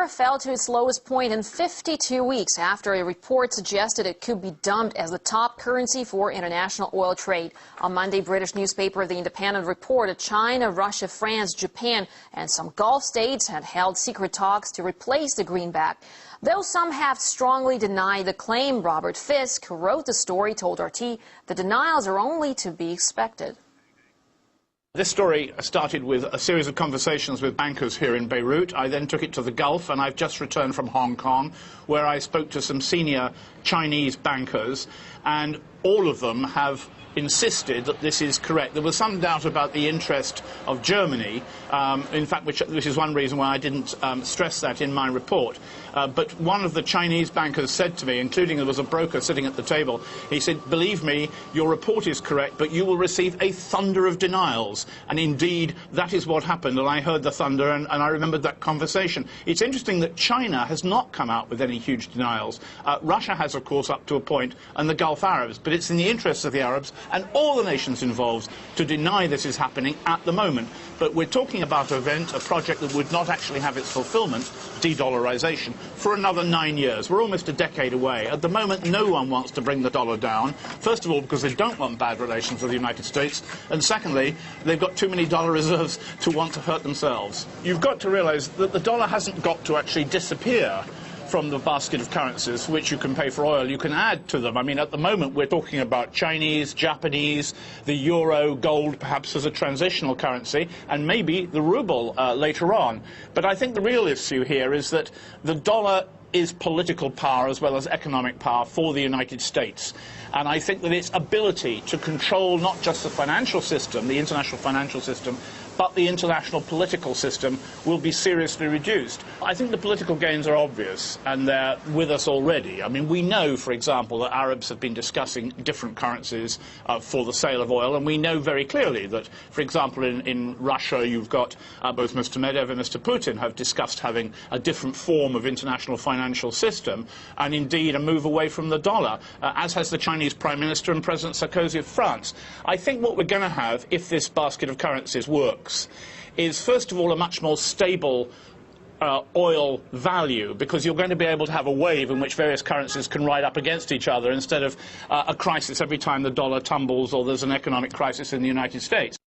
dollar fell to its lowest point in 52 weeks after a report suggested it could be dumped as the top currency for international oil trade. On Monday, British newspaper The Independent reported China, Russia, France, Japan, and some Gulf states had held secret talks to replace the greenback. Though some have strongly denied the claim, Robert Fisk, who wrote the story, told RT the denials are only to be expected. This story started with a series of conversations with bankers here in Beirut. I then took it to the Gulf, and I've just returned from Hong Kong, where I spoke to some senior Chinese bankers, and all of them have insisted that this is correct. There was some doubt about the interest of Germany, in fact, which is one reason why I didn't stress that in my report. But one of the Chinese bankers said to me, including there was a broker sitting at the table, he said, "Believe me, your report is correct, but you will receive a thunder of denials." And indeed, that is what happened, and I heard the thunder, and I remembered that conversation. It's interesting that China has not come out with any huge denials. Russia has, of course, up to a point, and the Gulf Arabs, but it's in the interests of the Arabs and all the nations involved to deny this is happening at the moment. But we're talking about an event, a project that would not actually have its fulfillment, de-dollarization, for another 9 years. We're almost a decade away. At the moment, no one wants to bring the dollar down. First of all, because they don't want bad relations with the United States, and secondly, they've got too many dollar reserves to want to hurt themselves. You've got to realize that the dollar hasn't got to actually disappear from the basket of currencies which you can pay for oil. You can add to them. I mean, at the moment, we're talking about Chinese, Japanese, the euro, gold perhaps as a transitional currency, and maybe the ruble later on. But I think the real issue here is that the dollar is political power as well as economic power for the United States. And I think that its ability to control not just the financial system, the international financial system, but the international political system will be seriously reduced. I think the political gains are obvious, and they're with us already. I mean, we know, for example, that Arabs have been discussing different currencies for the sale of oil, and we know very clearly that, for example, in Russia, you've got both Mr. Medvedev and Mr. Putin have discussed having a different form of international financial system, and indeed a move away from the dollar, as has the Chinese Prime Minister and President Sarkozy of France. I think what we're going to have, if this basket of currencies works, is first of all a much more stable oil value, because you're going to be able to have a wave in which various currencies can ride up against each other instead of a crisis every time the dollar tumbles or there's an economic crisis in the United States.